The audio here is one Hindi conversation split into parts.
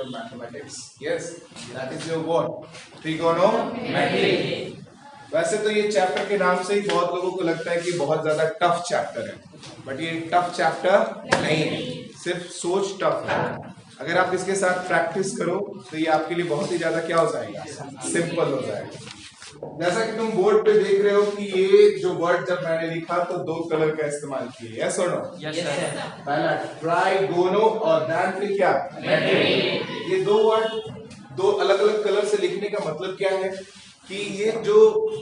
your mathematics. Yes, that is your what? Trigonometry. वैसे तो ये चैप्टर के नाम से ही बहुत लोगों को लगता है कि बहुत ज्यादा टफ चैप्टर है, बट ये टफ चैप्टर नहीं है, सिर्फ सोच टफ है। अगर आप इसके साथ प्रैक्टिस करो तो ये आपके लिए बहुत ही ज्यादा क्या हो जाएगा, सिंपल हो जाएगा। जैसा कि तुम बोर्ड पे देख रहे हो कि ये जो वर्ड जब मैंने लिखा तो दो कलर का इस्तेमाल किया, यस और नो? Yes sir. पहला ट्राइगोनो और दैन फिर क्या, मेट्री। ये दो वर्ड दो अलग अलग कलर से लिखने का मतलब क्या है कि ये जो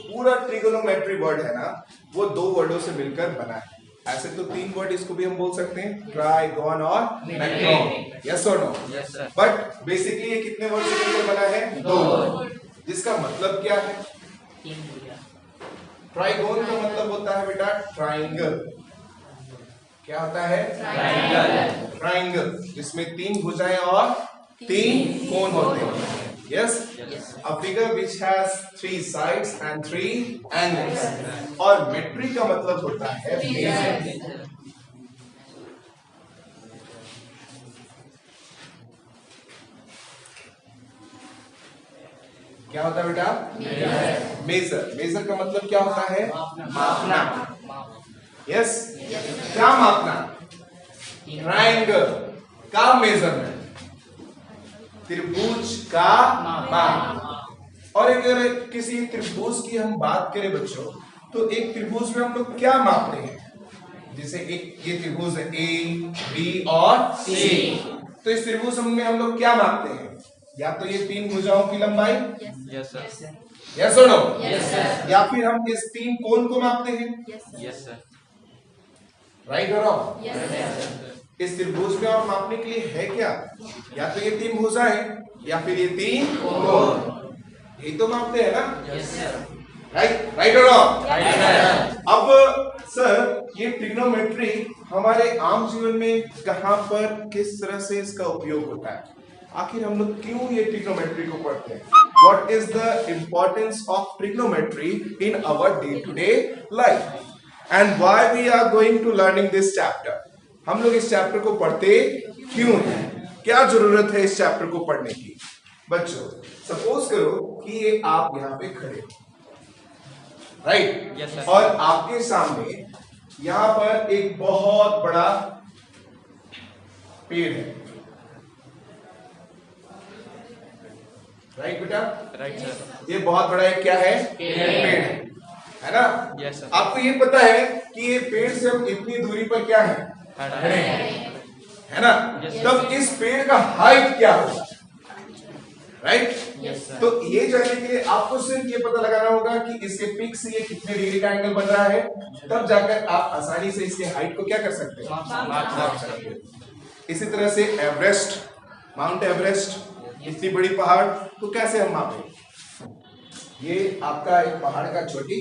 पूरा ट्रिगोनोमेट्री वर्ड है ना, वो दो वर्डों से मिलकर बना है। ऐसे तो तीन वर्ड इसको भी हम बोल सकते हैं, ट्राइगोन और मेट्रॉन, यस और no? Yes sir. But basically ये कितने वर्ड से मिलकर बना है, दो, जिसका मतलब क्या है? ट्राइगोन का मतलब होता है बेटा ट्राइंगल। क्या होता है? ट्राइंगल। ट्राइंगल जिसमें तीन भुजाएं और तीन कोण होते हैं, yes. A figure which has three sides and three angles. और मेट्री का मतलब होता है मेजर। क्या होता है बेटा? मेजर। मेजर का मतलब क्या होता है? मापना। यस, क्या मापना? ट्रायंगल का मेजरमेंट, त्रिभुज का माप। और अगर किसी त्रिभुज की हम बात करें बच्चों, तो एक त्रिभुज में हम लोग क्या मापते हैं? जैसे एक ये त्रिभुज है ए, बी और सी, तो इस त्रिभुज में हम लोग क्या मापते हैं? या तो ये तीन भुजाओं की लंबाई, यस सर, यस और नो? Yes sir. या फिर हम इस तीन कोण को मापते हैं, यस सर। राइट और रॉन्ग? Yes sir. इस त्रिभुज में और मापने के लिए है क्या? या तो ये तीन भुजाएं या फिर ये तीन कोण, यही तो मापते हैं ना? Yes sir. राइट, राइट और रॉन्ग? Right sir. अब सर ये ट्रिग्नोमेट्री हमारे आम जीवन में कहां पर किस तरह से इसका उपयोग होता है? आखिर हम लोग क्यों ये ट्रिग्नोमेट्री को पढ़ते हैं? What is the importance of trigonometry in our day-to-day life? And why we are going to learning this chapter? हम लोग इस चैप्टर को पढ़ते क्यों हैं? क्या जरूरत है इस चैप्टर को पढ़ने की? बच्चों, सपोज करो कि ये आप यहाँ पे खड़े हो, राइट? yes, और आपके सामने यहाँ पर एक बहुत बड़ा पेड़ है, राइट बेटा? Right sir. ये बहुत बड़ा एक क्या है? पेड़ है ना? Yes sir. आपको ये पता है कि ये पेड़ से हम इतनी दूरी पर क्या है? खड़े हैं, है ना? तब इस पेड़ का हाइट क्या होगा? राइट? Yes sir. तो ये जानने के लिए आपको सिर्फ ये पता लगाना होगा कि इसके पिक से ये कितने डिग्री का एंगल बन रहा है, तब जाकर आप आसानी से इसके हाइट को क्या कर सकते हो? माप सकते हो। इसी तरह से एवरेस्ट, माउंट एवरेस्ट, इतनी बड़ी पहाड़ तो कैसे हम मापें? ये आपका एक पहाड़ का चोटी,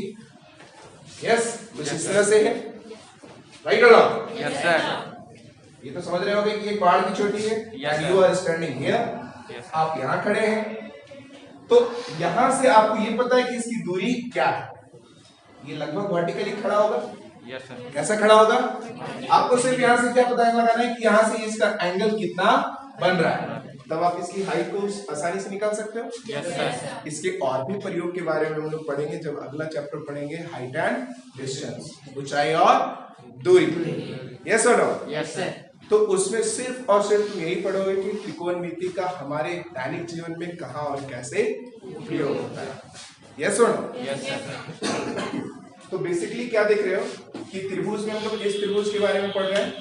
यस, कुछ इस तरह से है, राइट और नॉट? Yes sir. ये तो समझ रहे होंगे कि एक पहाड़ की चोटी है, and you are standing here, आप यहाँ खड़े हैं, तो यहाँ से आपको ये पता है कि इसकी दूरी क्या है? ये लगभग वर्टिकली खड़ा होगा, यस सर। कैसा खड़ा होगा? आपको सिर्फ यहाँ से क्या पता लगाना है कि यहाँ से इसका एंगल कितना बन रहा है, तब आप इसकी हाइट को आसानी से निकाल सकते हो। Yes sir. इसके और भी प्रयोग के बारे में हम लोग पढ़ेंगे जब अगला चैप्टर पढ़ेंगे, हाइट एंड डिस्टेंस, ऊंचाई और दूरी, यस और नो? Yes sir. तो उसमें सिर्फ और सिर्फ तुम यही पढ़ोगे कि त्रिकोणमिति का हमारे दैनिक जीवन में कहां और कैसे उपयोग होता है, यस और नो? Yes sir. तो बेसिकली क्या देख रहे हो कि त्रिभुज में हम लोग इस त्रिभुज के बारे में पढ़ रहे हैं,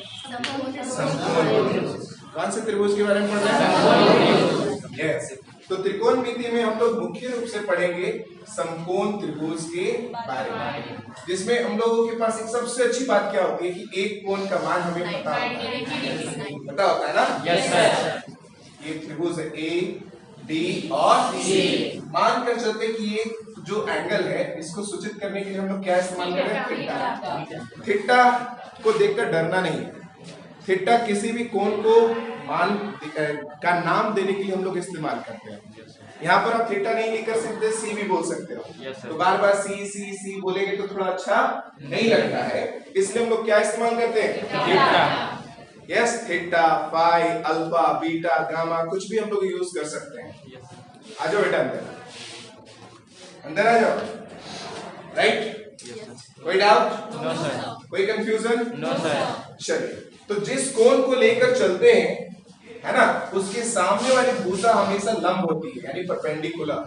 समकोण। कौन से त्रिभुज के बारे में पढ़ रहे हैं? यस। तो त्रिकोणमिति में हम लोग मुख्य रूप से पढ़ेंगे समकोण त्रिभुज के बारे में, जिसमें हम लोगों के पास एक सबसे अच्छी बात क्या होती है कि एक कोण का मान हमें पता होता है ना? Yes sir. ये त्रिभुज है ए, डी और सी। मान कर चलते कि ये जो एंगल है इसको सूचित करने के लिए हम लोग क्या इस्तेमाल कर रहे हैं? थीटा। थीटा को देखकर डरना नहीं है। थीटा किसी भी कोण को मान का नाम देने के लिए हम लोग इस्तेमाल करते हैं। यहाँ पर आप थीटा नहीं लिखकर सीधे सी भी बोल सकते हो, तो बार बार सी सी सी बोलेंगे तो थोड़ा अच्छा नहीं लगता है, इसलिए हम लोग क्या इस्तेमाल करते हैं? Theta. Yes, theta, phi, alpha, beta, gamma, कुछ भी हम लोग यूज कर सकते हैं। आ जाओ बेटा अंदर, अंदर आ जाओ। राइट? कोई डाउट? No sir. कोई कंफ्यूजन? No sir. चलिए, तो जिस कोण को लेकर चलते हैं, है ना, उसके सामने वाली भुजा हमेशा लंब होती है, यानी परपेंडिकुलर।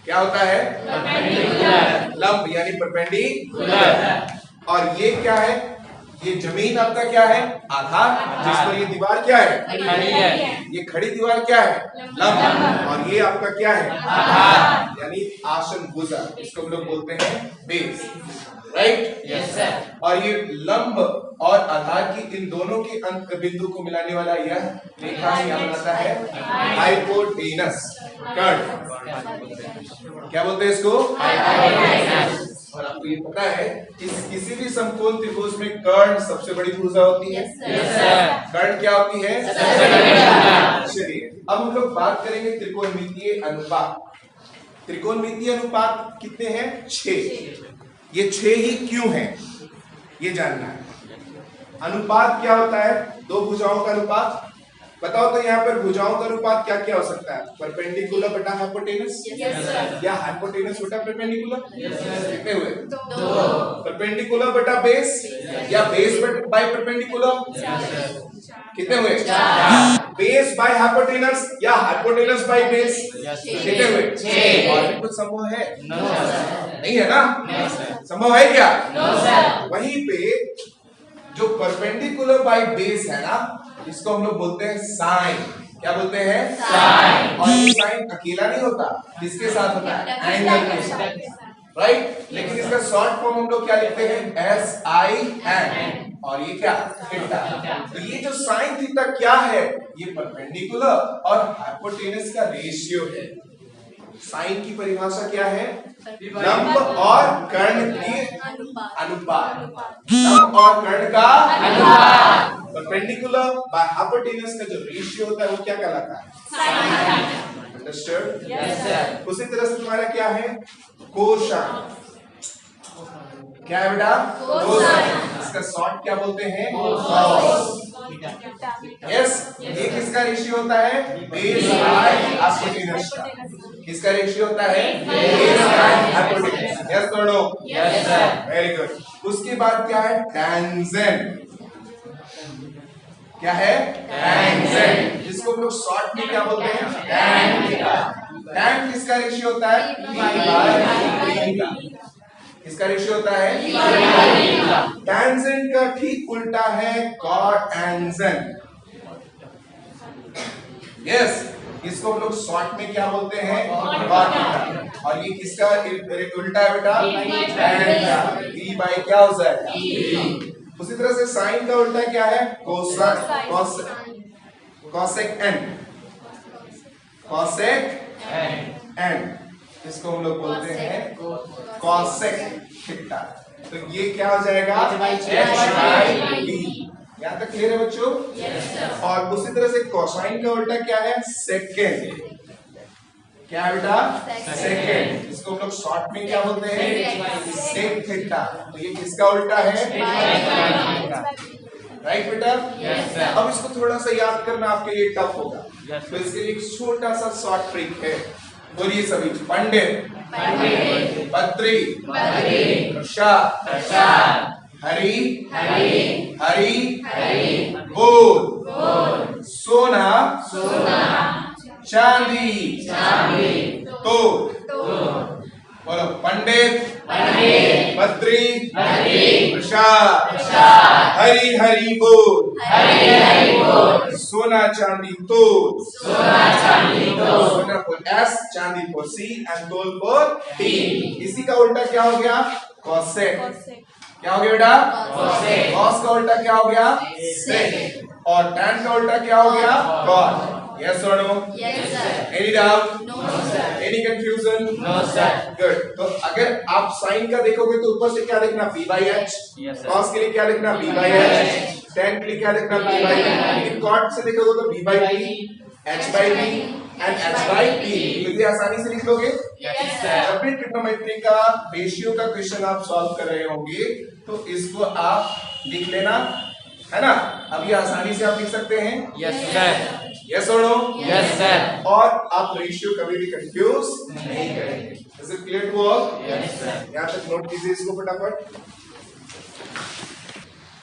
क्या होता है? परपेंडिकुलर। लंब यानी परपेंडिकुलर। और ये क्या है? ये जमीन आपका क्या है? आधार। जिस पर ये दीवार क्या है? खड़ी है। ये खड़ी दीवार क्या है? लंब। और ये आपका क्या है? आधार यानी आसन भुजा, इसको हम लोग बोलते हैं बेस। राइट? Yes sir. और ये लंब और आधार की इन दोनों के अंत बिंदु को मिलाने वाला यह रेखा क्या बनाता है? हाइपोटेनस कर्ण। क्या बोलते हैं इसको? हाइपोटेनस। और आपको ये पता है किसी भी समकोण त्रिभुज में कर्ण सबसे बड़ी भुजा होती है। Yes sir. कर्ण क्या होती है? सबसे बड़ी भुजा। चलिए, अब हम लोग बात करेंगे त्रिकोणमितीय अनुपात। त्रिकोणमितीय अनुपात कितने हैं? 6। ये 6 ही क्यों है, ये जानना है। अनुपात क्या होता है? दो भुजाओं का अनुपात। बताओ तो यहाँ पर भुजाओं का अनुपात क्या क्या हो सकता है? परपेंडिकुलर बटा हाइपोटेनस, या हाइपोटेनस बटा परपेंडिकुलर। कितने हुए? 2। परपेंडिकुलर बटा बेस, या बेस बाय परपेंडिकुलर। कितने हुए? 4। बेस बाय हाइपोटेनस, या हाइपोटेनस बाय बेस। कितने हुए? 6। और भी कुछ संभव है? No sir. नहीं है ना? No sir. संभव है क्या? No sir. वहीं पे जो परपेंडिकुलर बाय बेस है ना, इसको हम लोग बोलते हैं साइन। क्या बोलते हैं? साइन। और ये साइन अकेला नहीं होता, किसके साथ होता है? एंगल के साथ। राइट? लेकिन इसका शॉर्ट फॉर्म हम लोग क्या लिखते हैं? SIN। और ये क्या? थीटा। तो ये जो साइन थीटा क्या है? ये परपेंडिकुलर और हाइपोटेनस का रेशियो है। साइन की परिभाषा क्या है? लंब और कर्ण की अनुपात। लंब और कर्ण का अनुपात। परपेंडिकुलर बाय हाइपोटेनस का जो रेशियो होता है वो क्या कहलाता है? साइन। अंडरस्टूड? Yes sir. उसी तरह से तुम्हारा क्या है? कोसाइन। क्या है बेटा? कोसाइन। इसका शॉर्ट क्या बोलते हैं? कॉस। यस, ये किसका रेशियो होता है? बेस बाय हाइपोटेनस का। किसका रेशियो होता है? Base by hypotenuse. यस और no? Yes sir. Very good. उसके बाद क्या है? टेंजेंट। क्या है? टेंजेंट, जिसको हम लोग शॉर्ट में क्या बोलते हैं? Tan theta. टैन किसका रेशियो होता है? P/3 का। किसका रेशियो होता है? टेंजेंट का ठीक उल्टा है कॉटेंजेंट। यस, इसको हम लोग शॉर्ट में क्या बोलते हैं? Cot theta. और ये किसका उल्टा है बेटा? टैन का। P बाय क्या हो जाएगा? उसी तरह से साइन का उल्टा क्या है? Cosine. Cosecant. Cosecant, इसको हम लोग बोलते हैं कोसेक थीटा। तो ये क्या हो जाएगा? H/B। यहाँ तक क्लियर है बच्चों? और उसी तरह से कोसाइन का उल्टा क्या है? सेकेंड। क्या है बेटा? सेकेंड। इसको हम लोग शॉर्ट में क्या बोलते हैं? Sec theta. तो ये किसका उल्टा है? राइट बेटा? अब इसको थोड़ा सा याद करना आपके लिए टफ होगा, तो इसके लिए एक छोटा सा शॉर्ट ट्रिक है। बोलिए सभी। पंडित, बद्री, प्रसाद, हरी, हरी, बोल, सोना, चांदी, तो बोलो। पंडित, बद्री, प्रसाद, हरी बोल, सोना चांदी तोल। सोना फॉर S, चांदी फॉर C एंड तोल फॉर T। इसी का उल्टा क्या हो गया? कॉसेक। क्या हो गया बेटा? कॉस का उल्टा क्या हो गया? सेक। और टैन का उल्टा क्या हो गया? Cot. Yes or no? Yes sir. Any doubt? No sir. Any confusion? No sir. Good. तो अगर आप साइन का देखोगे तो ऊपर से क्या लिखना? B/H। Yes sir. कॉस के लिए क्या लिखना? B/H। टैन के लिए क्या लिखना? B/T। लेकिन कॉट से देखोगे तो B/T, H/B एंड H/P। इतनी आसानी से लिख लोगे? Yes sir. जब भी ट्रिग्नोमेट्री का रेशियो का क्वेश्चन आप सॉल्व कर रहे होंगे तो इसको आप लिख लेना है ना। अब ये आसानी से आप लिख सकते हैं यस सर, यस और नो, यस सर, और आप रेशियो कभी भी कंफ्यूज नहीं करेंगे। Is it clear to all? Yes sir, यहाँ तक नोट कीजिए इसको फटाफट।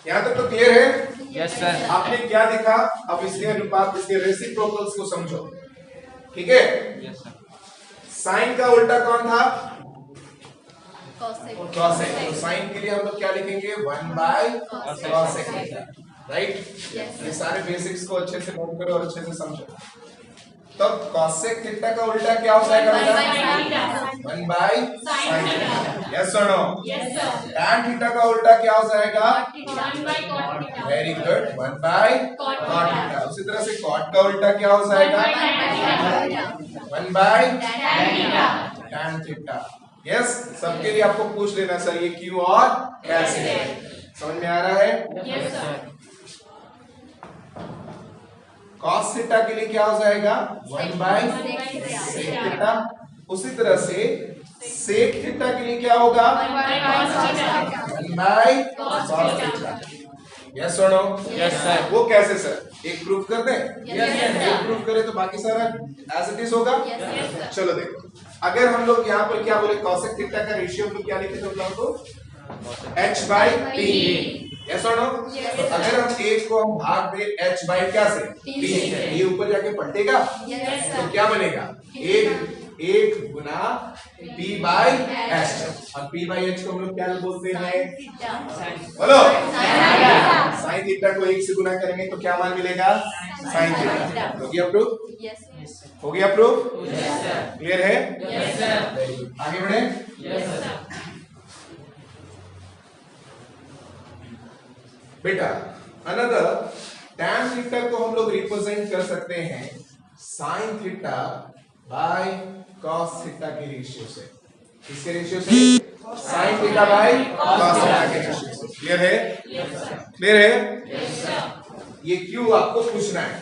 यहाँ तक तो क्लियर है? यस सर, आपने क्या देखा? अब इसके अनुपात, इसके रेसिप्रोकल्स को समझो, ठीक है। यस सर, साइन का उल्टा कौन था? cosec, cosec. तो साइन के लिए हम लोग क्या लिखेंगे? 1 by cosec theta, right. Yes. ये सारे बेसिक्स को अच्छे से नोट करो और अच्छे से समझो। तो कॉसेक थीटा का उल्टा क्या हो जाएगा बेटा? 1 by sin थीटा। यस और नो? tan थीटा का उल्टा क्या हो जाएगा? Very good, 1 by cot theta. उसी तरह से cot का उल्टा क्या हो जाएगा? 1 by tan थीटा। यस, सबके लिए आपको पूछ लेना सर ये क्यों और कैसे है, समझ में आ रहा है? cos थीटा के लिए क्या हो जाएगा? 1 by sec थीटा। उसी तरह से sec थीटा के लिए क्या होगा? 1 by cos थीटा। यस और नो? यस सर, वो कैसे सर? एक प्रूफ कर दें? Yes, sir. एक प्रूफ करें तो बाकी सारा एज इट इज होगा। Yes, sir. चलो देखो, अगर हम लोग यहाँ पर क्या बोले, cosec थीटा का रेशियो हम लोग क्या लिखे थे बताओ तो? h by p। यस और नो? Yes. तो अगर हम एक को हम भाग दे h by क्या से? P p से। ये ऊपर जाके पलटेगा Yes, तो sir. क्या बनेगा? एक गुना p by h। और p by h को हम लोग क्या बोलते हैं? बोलो, साइन थीटा को एक से गुना करेंगे तो क्या मान मिलेगा? Sine theta. हो गया प्रूफ? Yes. हो गया प्रूफ? यस सर, क्लियर है? Yes sir, Very good. आगे बढ़े। यस सर, बेटा अनदर tan थीटा को हम लोग रिप्रेजेंट कर सकते हैं sin theta by cos theta के रेशियो से। किसके रेशियो से? sin theta by cos theta के रेशियो से। क्लियर है? क्लियर है? ये क्यों आपको पूछना है।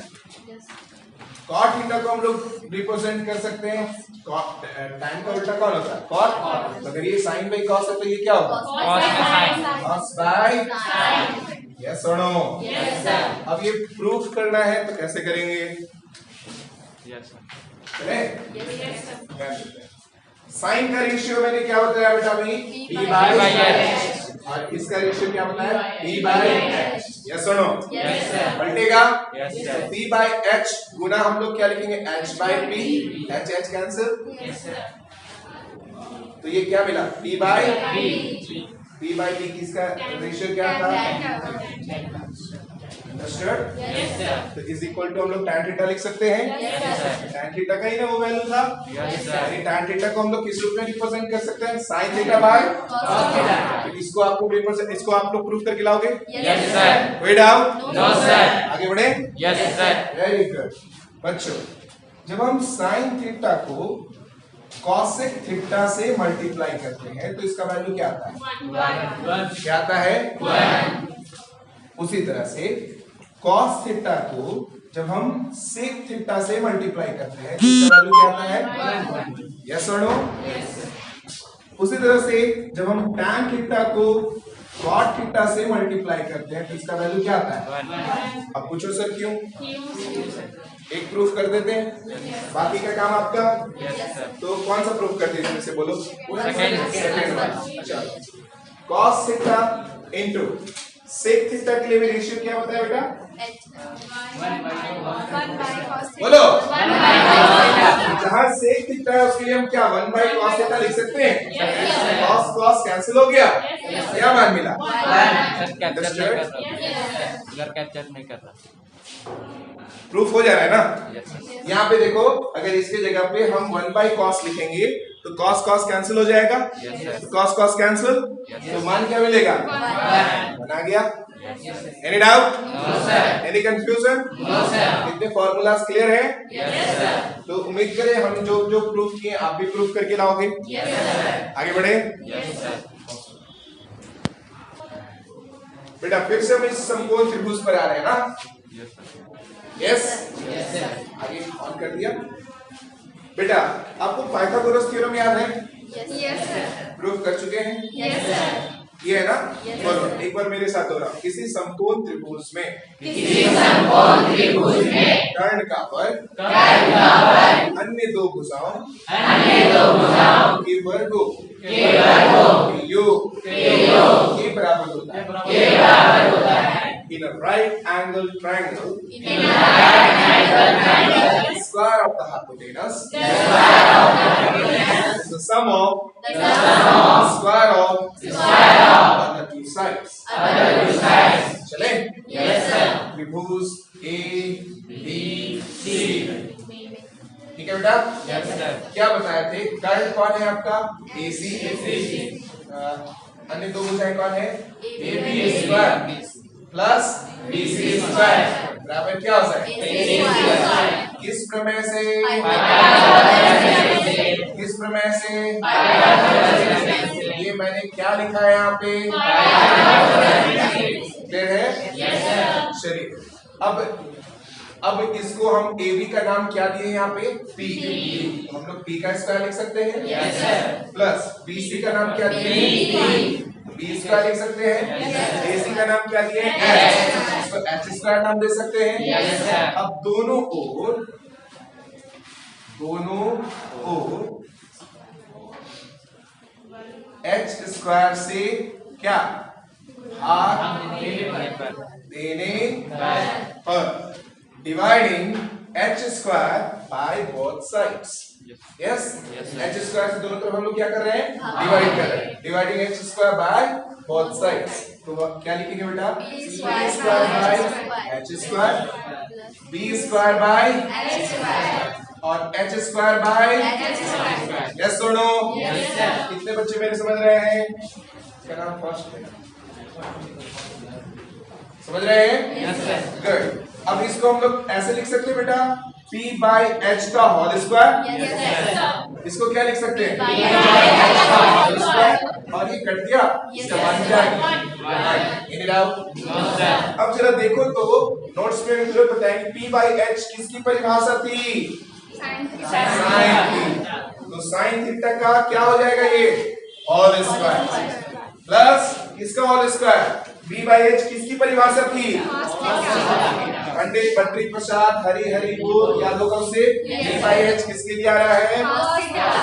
cot थीटा को हम लोग रिप्रेजेंट कर सकते हैं, tan का उल्टा कौन होता है? cot। अगर ये sin बाय cos है तो ये क्या होगा? cos बाय यस और नो? यस सर, अब ये प्रूफ करना है तो कैसे करेंगे? यस सर, चले? साइन का रेशियो मैंने क्या बताया बेटा अभी? p by by h। और इसका रेशियो क्या बताया? p by h। यस और नो? यस सर, पलटेगा? Yes sir, p by h गुना हम लोग क्या लिखेंगे? h by p। h cancel, तो ये क्या मिला? p by p by p किसका रेशियो क्या था? अंडरस्टूड? यस सर, तो इज इक्वल टू हम लोग tan थीटा लिख सकते हैं। Yes, sir. tan थीटा का ही ना वो वैल्यू था। यस सर, यानी tan थीटा को हम लोग किस रूप में रिप्रेजेंट कर सकते हैं? sin theta by Cos theta. तो इसको आपको रिप्रेजेंट, इसको आप लोग प्रूफ करके लाओगे? यस सर, कोई डाउट? नो सर, आगे बढ़े। यस सर, वेरी गुड बच्चों, जब हम sin थीटा को cosec थीटा से मल्टीप्लाई करते हैं तो इसका वैल्यू क्या आता है? क्या आता है? उसी तरह से cos थीटा को जब हम sec थीटा से मल्टीप्लाई करते हैं तो इसका वैल्यू क्या आता है? यस और नो? उसी तरह से जब हम tan थीटा को cot थीटा से मल्टीप्लाई करते हैं तो इसका वैल्यू क्या आता है? अब पूछो सर क्यों? एक प्रूफ कर देते हैं, बाकी का काम आपका। यस सर, तो कौन सा प्रूफ कर देते हैं से बोलो? Second. सेकंड वाला। अच्छा, cos theta into sec theta के लिए भी रेशियो क्या होता है बेटा? बोलो। जहां sec थीटा है उसके लिए हम क्या 1 by cos थीटा लिख सकते हैं? cos कैंसिल हो गया, क्या मान मिला? सर कैप्चर नहीं कर रहा। प्रूफ हो जा रहा है ना? यस सर, यहाँ पे देखो, अगर इसके जगह पे हम 1 by cos लिखेंगे तो cos कैंसिल हो जाएगा। यस सर, तो cos कैंसिल, तो मान क्या मिलेगा? बना गया। Any doubt? No sir, any confusion? No sir, इतने फॉर्मूलाज क्लियर है? यस सर, तो उम्मीद करें हम जो जो प्रूफ किए आप भी प्रूफ करके लाओगे। यस सर, आगे बढ़े यस सर, बेटा। फिर से हम इस समकोण त्रिभुज पर आ रहे हैं ना? Yes sir, yes, yes sir, आगे ऑन कर दिया बेटा। आपको पाइथागोरस थ्योरम याद है? Yes, sir. प्रूफ कर चुके हैं। Yes, sir. ये है ना? बोलो एक बार मेरे साथ दोहराओ। किसी समकोण त्रिभुज में कर्ण का वर्ग अन्य दो भुजाओं के वर्गों के योग के बराबर होता है। In a right angle triangle, the square of the hypotenuse is the sum of the square of other two sides. चले? त्रिभुज A B C, ठीक है बेटा? क्या बताए थे? कर्ण कौन है आपका? AC। अन्य दो भुजाएं कौन है? AB square plus BC square बराबर क्या हो जाए? किस प्रमेय से? किस प्रमेय से? ये मैंने क्या लिखा है यहाँ पे? क्लियर है? चलिए अब इसको हम AB का नाम क्या दिए यहाँ पे? P। हम लोग P का स्क्वायर लिख सकते हैं प्लस BC का नाम क्या दिए? B स्क्वायर लिख सकते हैं। AC का नाम क्या दिए? H। इसको H स्क्वायर नाम दे सकते हैं। अब दोनों ओर H स्क्वायर से क्या भाग देने पर dividing H square by both sides. Yes, H square से दोनों तरफ हम लोग क्या कर रहे हैं? डिवाइड कर रहे हैं। Dividing H square by both sides, तो क्या लिखेंगे बेटा? B square by H square, B square by और H स्क्वायर बाय। यस और नो? कितने बच्चे मेरे समझ रहे हैं? इसका नाम फर्स्ट है, समझ रहे हैं? गुड। अब इसको हम लोग ऐसे लिख सकते हैं बेटा, P बाई H का होल स्क्वायर। इसको क्या लिख सकते हैं? और ये कट गया, इसका मान क्या है? अब जरा देखो तो नोट्स में मुझे बताएंगे P बाई H किसकी परिभाषा थी? Sine theta. तो साइन थीटा का क्या हो जाएगा? ये होल स्क्वायर प्लस किसका whole square? B by H किसकी परिभाषा थी? पंडित पटरी प्रसाद हरी हरी बोल याद होगा उसे। B बाई H किसके लिए आ रहा है?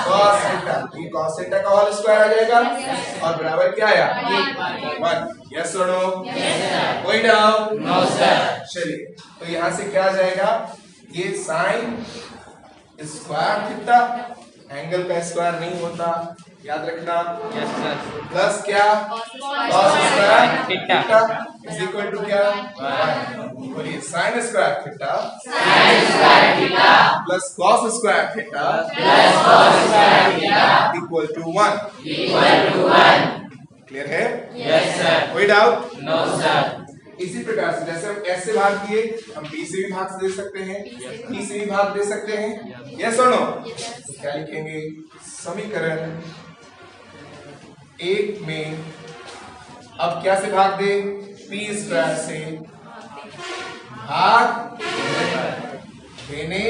cos theta. ये cos थीटा का होल स्क्वायर आ जाएगा और बराबर क्या आया? 1। यस और नो? कोई डाउट? No sir. चलिए तो यहाँ से क्या आ जाएगा? ये साइन स्क्वायर थीटा, एंगल का स्क्वायर नहीं होता, याद रखना। Yes sir. प्लस क्या? cos square theta is equal to क्या? 1। बोलिए sine square theta plus cos square theta equal to 1। Clear है? Yes sir. कोई डाउट? No sir. इसी प्रकार से जैसे हम S से भाग दिए, हम B से भी भाग दे सकते हैं, P से भी भाग दे सकते हैं। यस और नो? तो क्या लिखेंगे? समीकरण 1 में अब क्या से भाग दे? P स्क्वायर से भाग देने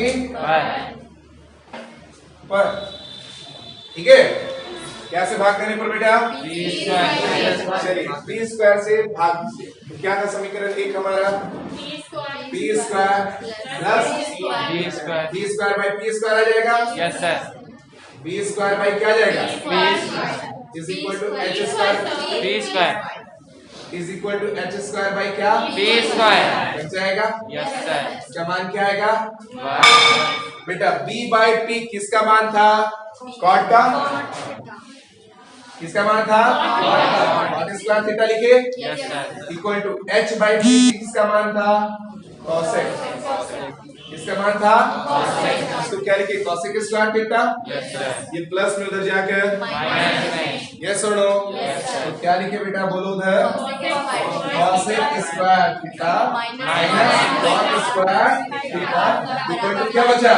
पर, ठीक है? क्या से भाग देने पर बेटा? चलिए B स्क्वायर से भाग दीजिए। तो क्या था समीकरण 1 हमारा? B square plus B square by P square आ जाएगा। Yes sir. B square by क्या आ जाएगा? Is equal to H square. B square is equal to H square by क्या? B स्क्वायर बन जाएगा। Yes sir. इसका मान क्या आएगा? बेटा B बाई P किसका मान था? कॉट का। किसका मान था? कॉट स्क्वायर थीटा लिखे। Yes sir. Equal to H by P किसका मान था? कॉसेक। किसका मान था? कॉसेक। इसको क्या लिखे? Cosec square theta. Yes sir. ये प्लस में उधर जाकर माइनस। यस और नो? तो क्या लिखे बेटा? बोलो उधर। Cosec square theta minus cot square theta equal to क्या बचा?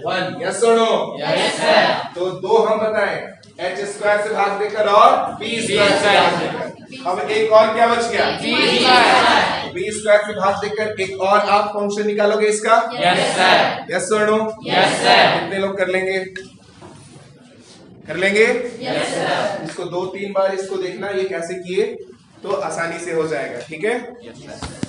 1। यस और नो? Yes sir. तो दो हम बताएं, H स्क्वायर से भाग देकर और B स्क्वायर से भाग देकर। अब एक और क्या बच गया? B स्क्वायर से भाग देकर एक और आप फंक्शन निकालोगे इसका? Yes sir. यस और नो? Yes sir. कितने लोग कर लेंगे? कर लेंगे? Yes sir. इसको 2-3 बार इसको देखना ये कैसे किए तो आसानी से हो जाएगा, ठीक है? Yes sir.